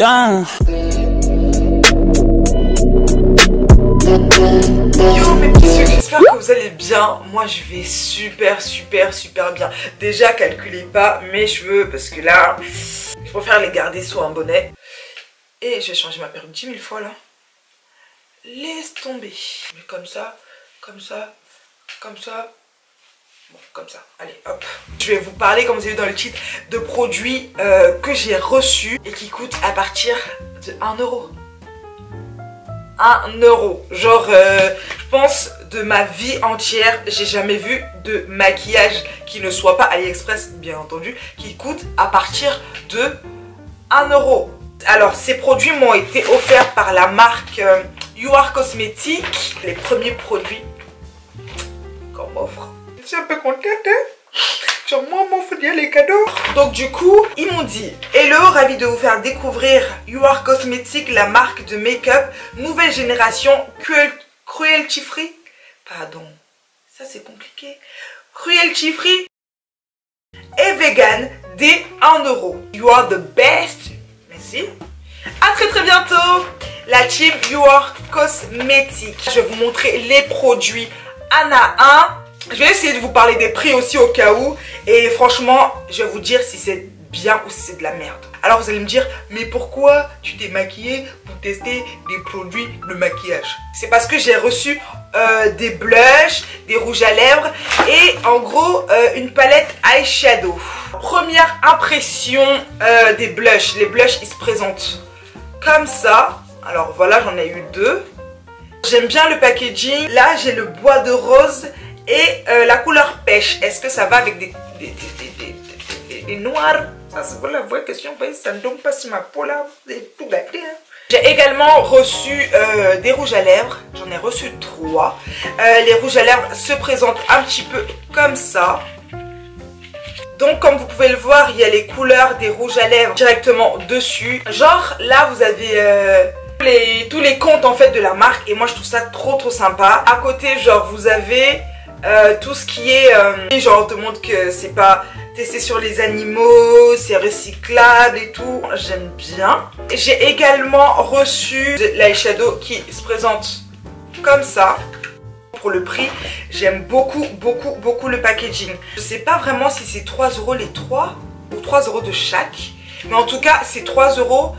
Putain. Yo mes petits yeux, j'espère que vous allez bien. Moi je vais super bien. Déjà calculez pas mes cheveux parce que là je préfère les garder sous un bonnet. Et je vais changer ma perruque 10 000 fois là. Laisse tomber. Mais comme ça, comme ça, comme ça. Bon, comme ça, allez hop. Je vais vous parler, comme vous avez vu dans le titre, de produits que j'ai reçus et qui coûtent à partir de 1 euro. 1 euro. Genre, je pense de ma vie entière, j'ai jamais vu de maquillage qui ne soit pas AliExpress, bien entendu, qui coûte à partir de 1 euro. Alors, ces produits m'ont été offerts par la marque You Are Cosmetics. Les premiers produits qu'on m'offre. Je suis un peu contente, hein? Genre, moi, on m'offre bien les cadeaux. Donc, du coup, ils m'ont dit: hello, ravi de vous faire découvrir You Are Cosmetics, la marque de make-up nouvelle génération cruelty free. Pardon, ça c'est compliqué. Cruelty free et vegan dès 1 euro. You are the best. Merci. À très bientôt, la team You Are Cosmetics. Je vais vous montrer les produits un à un. Je vais essayer de vous parler des prix aussi au cas où. Et franchement, je vais vous dire si c'est bien ou si c'est de la merde. Alors vous allez me dire, mais pourquoi tu t'es maquillée pour tester des produits de maquillage? C'est parce que j'ai reçu des blushs, des rouges à lèvres et en gros une palette eyeshadow. Première impression des blushs. Les blushs ils se présentent comme ça. Alors voilà, j'en ai eu 2. J'aime bien le packaging. Là j'ai le bois de rose et la couleur pêche. Est-ce que ça va avec des noirs? Ça c'est la vraie question. Ça ne donne pas sur ma peau là. C'est tout gâté, hein. J'ai également reçu des rouges à lèvres. J'en ai reçu 3. Les rouges à lèvres se présentent un petit peu comme ça. Donc comme vous pouvez le voir, il y a les couleurs des rouges à lèvres directement dessus. Genre là vous avez tous les comptes en fait de la marque. Et moi je trouve ça trop sympa. À côté genre vous avez tout ce qui est genre on te montre que c'est pas testé sur les animaux, c'est recyclable et tout. J'aime bien. J'ai également reçu l'eyeshadow qui se présente comme ça. Pour le prix, j'aime beaucoup le packaging. Je sais pas vraiment si c'est 3 euros les 3 ou 3 euros de chaque, mais en tout cas c'est 3 euros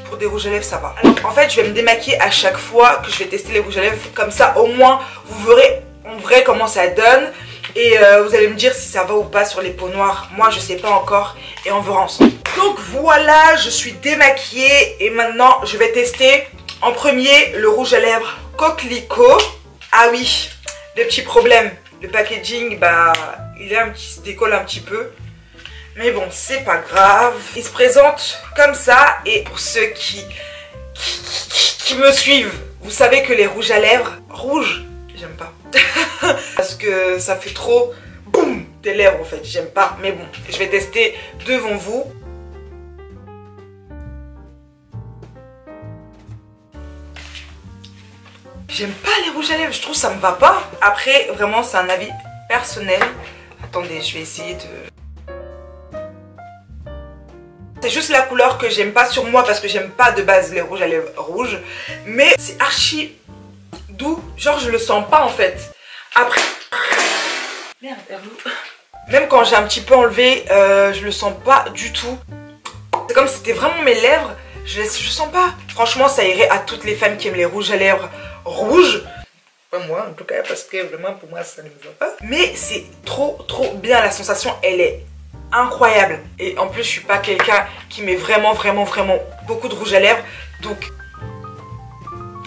pour des rouges à lèvres, ça va. Alors, en fait je vais me démaquiller à chaque fois que je vais tester les rouges à lèvres, comme ça au moins vous verrez en vrai comment ça donne. Et vous allez me dire si ça va ou pas sur les peaux noires. Moi je sais pas encore et on verra ensemble. Donc voilà, je suis démaquillée et maintenant je vais tester en premier le rouge à lèvres Coquelicot. Ah oui, le petit problème, le packaging, bah il se décolle un petit peu. Mais bon, c'est pas grave. Il se présente comme ça. Et pour ceux qui me suivent, vous savez que les rouges à lèvres rouges, j'aime pas. Parce que ça fait trop boum des lèvres en fait, j'aime pas. Mais bon, je vais tester devant vous. J'aime pas les rouges à lèvres, je trouve ça me va pas. Après, vraiment, c'est un avis personnel. Attendez, je vais essayer de... C'est juste la couleur que j'aime pas sur moi parce que j'aime pas de base les rouges à lèvres rouges. Mais c'est archi doux, genre je le sens pas en fait. Après... Merde, même quand j'ai un petit peu enlevé, je le sens pas du tout. C'est comme si c'était vraiment mes lèvres. Je sens pas. Franchement, ça irait à toutes les femmes qui aiment les rouges à lèvres rouges. Pas moi en tout cas, parce que vraiment pour moi ça ne me va pas. Mais c'est trop bien. La sensation elle est incroyable. Et en plus je suis pas quelqu'un qui met vraiment beaucoup de rouge à lèvres. Donc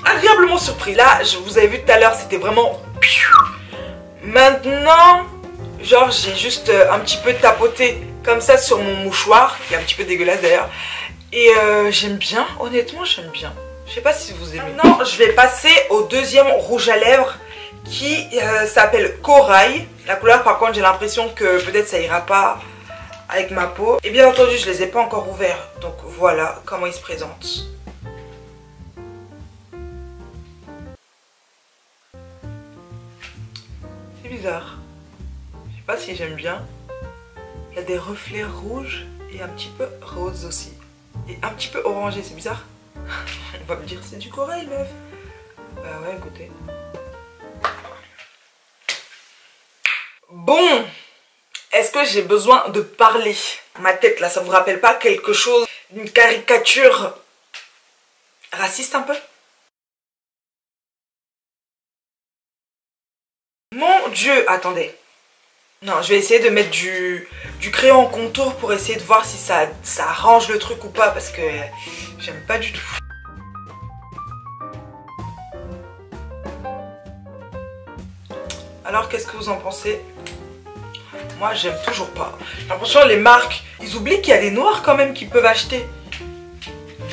agréablement surpris. Là vous avez vu tout à l'heure c'était vraiment... Maintenant genre j'ai juste un petit peu tapoté comme ça sur mon mouchoir, qui est un petit peu dégueulasse d'ailleurs. Et j'aime bien, honnêtement j'aime bien. Je sais pas si vous aimez. Maintenant je vais passer au deuxième rouge à lèvres qui s'appelle Corail. La couleur par contre j'ai l'impression que peut-être ça ira pas avec ma peau. Et bien entendu je les ai pas encore ouverts. Donc voilà comment ils se présentent. C'est bizarre. Je sais pas si j'aime bien. Il y a des reflets rouges et un petit peu rose aussi. et un petit peu orangé, c'est bizarre. On va me dire c'est du corail meuf. Bah ouais, écoutez. Bon, est-ce que j'ai besoin de parler? Ma tête là, ça vous rappelle pas quelque chose, une caricature raciste un peu? Mon Dieu, attendez. Non, je vais essayer de mettre du crayon en contour pour essayer de voir si ça arrange le truc ou pas, parce que j'aime pas du tout. Alors, qu'est-ce que vous en pensez? Moi, j'aime toujours pas. J'ai l'impression que les marques, ils oublient qu'il y a des noirs quand même qui peuvent acheter.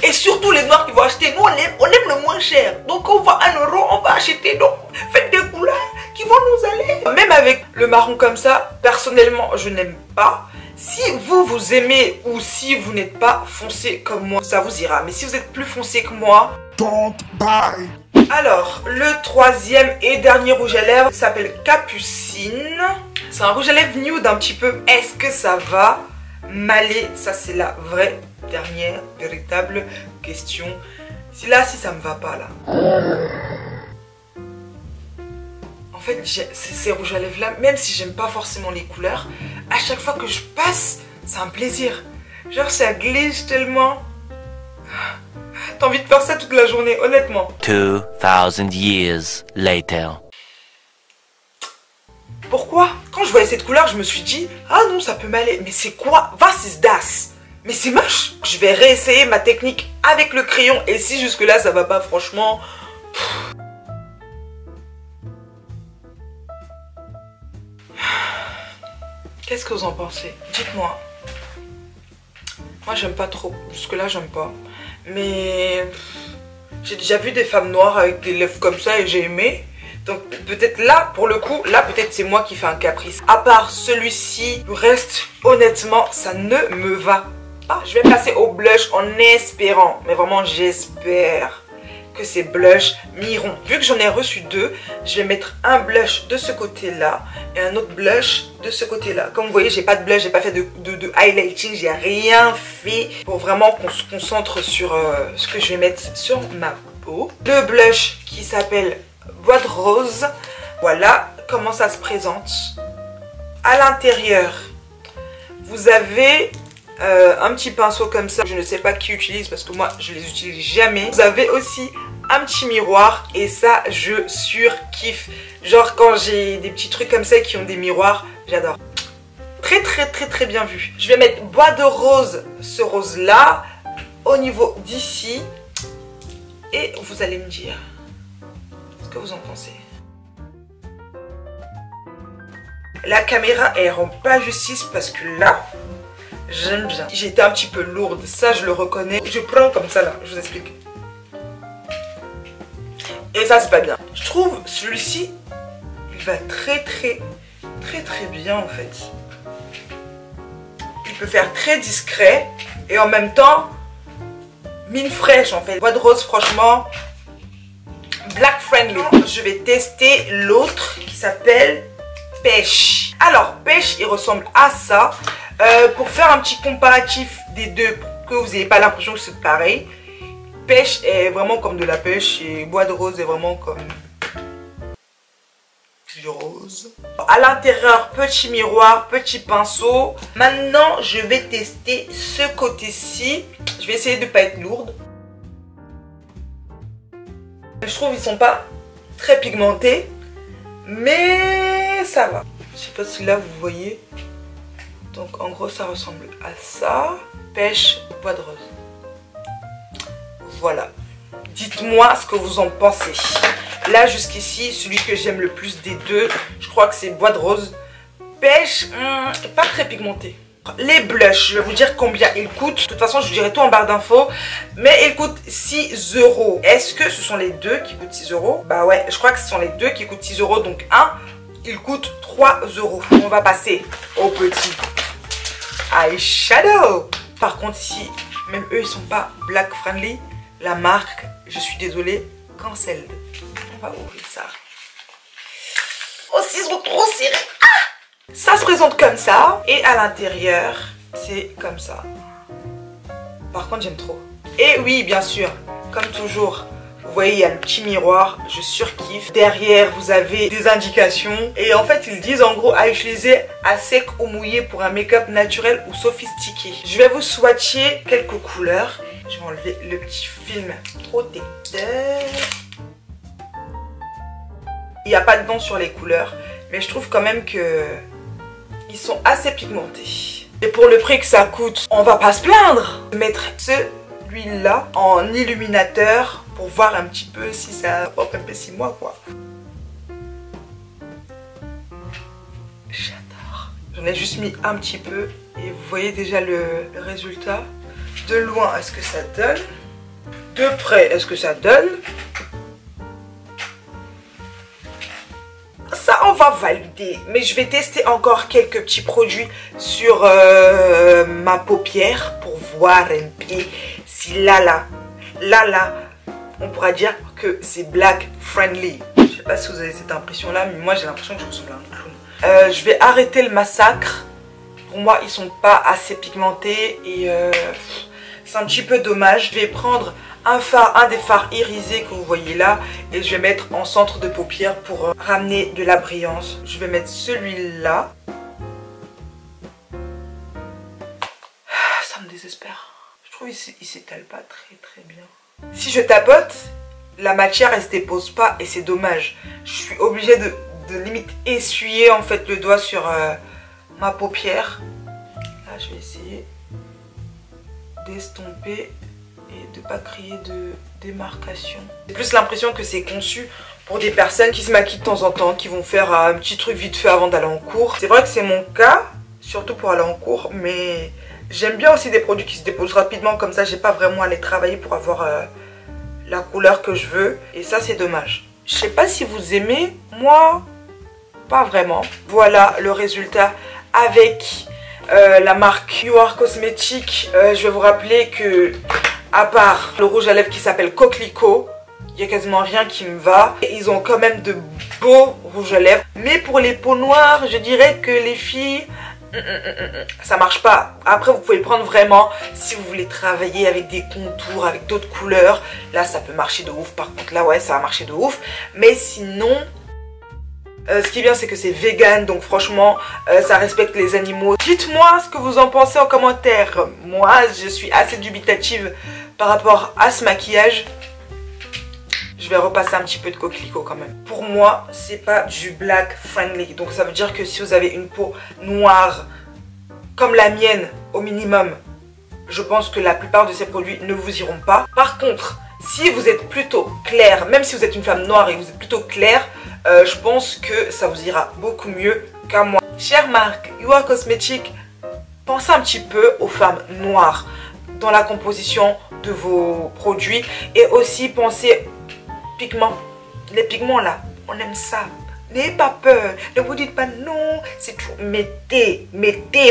Et surtout les noirs qui vont acheter, nous on aime le moins cher. Donc on va 1 €, on va acheter. Donc faites des couleurs qui vont nous aller. Même avec le marron comme ça, personnellement je n'aime pas. Si vous aimez ou si vous n'êtes pas foncé comme moi, ça vous ira. Mais si vous êtes plus foncé que moi, don't buy. Alors, le troisième et dernier rouge à lèvres s'appelle Capucine. C'est un rouge à lèvres nude un petit peu. Est-ce que ça va m'aller? Ça c'est la vraie dernière véritable question. Si ça me va pas là. En fait, ces rouges à lèvres là, même si j'aime pas forcément les couleurs, à chaque fois que je passe, c'est un plaisir. Genre ça glisse tellement. T'as envie de faire ça toute la journée, honnêtement. 2000 years later. Pourquoi? Quand je voyais cette couleur, je me suis dit, ah non, ça peut m'aller. Mais c'est quoi? Was ist das? Mais c'est moche. Je vais réessayer ma technique avec le crayon. Et si jusque là ça va pas, franchement. Qu'est-ce que vous en pensez? Dites-moi. Moi j'aime pas trop. Jusque là j'aime pas. Mais j'ai déjà vu des femmes noires avec des lèvres comme ça et j'ai aimé. Donc peut-être là, pour le coup, là peut-être c'est moi qui fais un caprice. À part celui-ci, le reste, honnêtement, ça ne me va pas. Je vais passer au blush en espérant, mais vraiment j'espère que ces blushs m'iront. Vu que j'en ai reçu 2, je vais mettre un blush de ce côté-là et un autre blush de ce côté-là. Comme vous voyez, j'ai pas de blush, j'ai pas fait de highlighting, j'ai rien fait pour vraiment qu'on se concentre sur ce que je vais mettre sur ma peau. Le blush qui s'appelle Bois de Rose. Voilà comment ça se présente. À l'intérieur, vous avez un petit pinceau comme ça. Je ne sais pas qui utilise parce que moi je les utilise jamais. Vous avez aussi un petit miroir et ça je surkiffe. Genre quand j'ai des petits trucs comme ça qui ont des miroirs, j'adore. Très bien vu. Je vais mettre Bois de Rose, ce rose là, au niveau d'ici. Et vous allez me dire ce que vous en pensez. La caméra elle rend pas justice parce que là j'aime bien. J'ai été un petit peu lourde, ça je le reconnais. Je prends comme ça là, je vous explique. Et ça c'est pas bien. Je trouve celui-ci, il va très bien en fait. Il peut faire très discret et en même temps mine fraîche en fait. Bois de Rose franchement black friendly. Je vais tester l'autre qui s'appelle Pêche. Alors Pêche il ressemble à ça. Pour faire un petit comparatif des deux, pour que vous n'ayez pas l'impression que c'est pareil, Pêche est vraiment comme de la pêche et Bois de Rose est vraiment comme du rose. À l'intérieur, petit miroir, petit pinceau. Maintenant, je vais tester ce côté-ci. Je vais essayer de ne pas être lourde. Je trouve qu'ils ne sont pas très pigmentés, mais ça va. Je sais pas si là vous voyez. Donc en gros ça ressemble à ça. Pêche, Bois de Rose. Voilà. Dites-moi ce que vous en pensez. Là jusqu'ici, celui que j'aime le plus des deux, je crois que c'est Bois de Rose. Pêche, pas très pigmenté. Les blushs, je vais vous dire combien ils coûtent. De toute façon, je vous dirai tout en barre d'infos. Mais ils coûtent 6 €. Est-ce que ce sont les deux qui coûtent 6 €? Bah ouais, je crois que ce sont les deux qui coûtent 6 €. Donc un, il coûte 3 €. On va passer au petit eyeshadow. Par contre ici, même eux ils sont pas black friendly. La marque, je suis désolée, cancelled. On va ouvrir ça. Oh, ciseaux trop serrés. Ça se présente comme ça. Et à l'intérieur, c'est comme ça. Par contre, j'aime trop. Et oui, bien sûr, comme toujours, vous voyez, il y a le petit miroir, je surkiffe. Derrière, vous avez des indications. Et en fait, ils disent en gros à utiliser à sec ou mouillé pour un make-up naturel ou sophistiqué. Je vais vous swatcher quelques couleurs. Je vais enlever le petit film protecteur. Il n'y a pas de nom sur les couleurs, mais je trouve quand même que ils sont assez pigmentés. Et pour le prix que ça coûte, on va pas se plaindre. Mettre celui-là en illuminateur pour voir un petit peu si ça pop un peu 6 mois quoi. J'adore. J'en ai juste mis un petit peu et vous voyez déjà le résultat. De loin, est-ce que ça donne? De près, est-ce que ça donne? Ça, on va valider. Mais je vais tester encore quelques petits produits sur ma paupière pour voir un peu si là, on pourra dire que c'est black friendly. Je sais pas si vous avez cette impression-là, mais moi j'ai l'impression que je ressemble à un clown. Je vais arrêter le massacre. Pour moi, ils sont pas assez pigmentés et c'est un petit peu dommage. Je vais prendre un des fards irisés que vous voyez là et je vais mettre en centre de paupière pour ramener de la brillance. Je vais mettre celui-là. Ça me désespère. Je trouve il s'étale pas très bien. Si je tapote, la matière elle se dépose pas et c'est dommage. Je suis obligée de limite essuyer en fait le doigt sur ma paupière. Là je vais essayer d'estomper et de pas créer de démarcation. J'ai plus l'impression que c'est conçu pour des personnes qui se maquillent de temps en temps, qui vont faire un petit truc vite fait avant d'aller en cours. C'est vrai que c'est mon cas, surtout pour aller en cours, mais j'aime bien aussi des produits qui se déposent rapidement comme ça. J'ai pas vraiment à les travailler pour avoir la couleur que je veux et ça c'est dommage. Je sais pas si vous aimez, moi pas vraiment. Voilà le résultat avec la marque You Are Cosmetics. Je vais vous rappeler que à part le rouge à lèvres qui s'appelle Coquelicot, il n'y a quasiment rien qui me va. Et ils ont quand même de beaux rouges à lèvres. Mais pour les peaux noires, je dirais que les filles, ça marche pas. Après, vous pouvez le prendre vraiment si vous voulez travailler avec des contours, avec d'autres couleurs. Là, ça peut marcher de ouf. Par contre, là, ouais, ça va marcher de ouf. Mais sinon... ce qui est bien c'est que c'est vegan, donc franchement ça respecte les animaux. Dites-moi ce que vous en pensez en commentaire. Moi je suis assez dubitative par rapport à ce maquillage. Je vais repasser un petit peu de Coquelicot quand même. Pour moi c'est pas du black friendly. Donc ça veut dire que si vous avez une peau noire comme la mienne au minimum, je pense que la plupart de ces produits ne vous iront pas. Par contre si vous êtes plutôt clair, même si vous êtes une femme noire et que vous êtes plutôt clair, je pense que ça vous ira beaucoup mieux qu'à moi. Chère marque You Are Cosmetics, pensez un petit peu aux femmes noires dans la composition de vos produits. Et aussi pensez pigments. Les pigments là, on aime ça. N'ayez pas peur, ne vous dites pas non, c'est tout. Mettez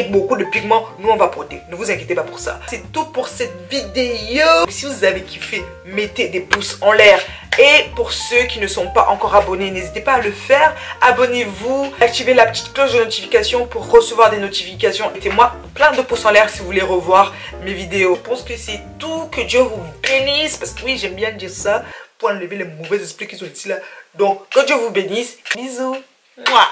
beaucoup de pigments, nous on va porter, ne vous inquiétez pas pour ça. C'est tout pour cette vidéo. Si vous avez kiffé, mettez des pouces en l'air. Et pour ceux qui ne sont pas encore abonnés, n'hésitez pas à le faire. Abonnez-vous, activez la petite cloche de notification pour recevoir des notifications. Mettez-moi plein de pouces en l'air si vous voulez revoir mes vidéos. Je pense que c'est tout, que Dieu vous bénisse, parce que oui, j'aime bien dire ça, pour enlever les mauvais esprits qui sont ici là. Donc, que Dieu vous bénisse. Bisous. Mouah.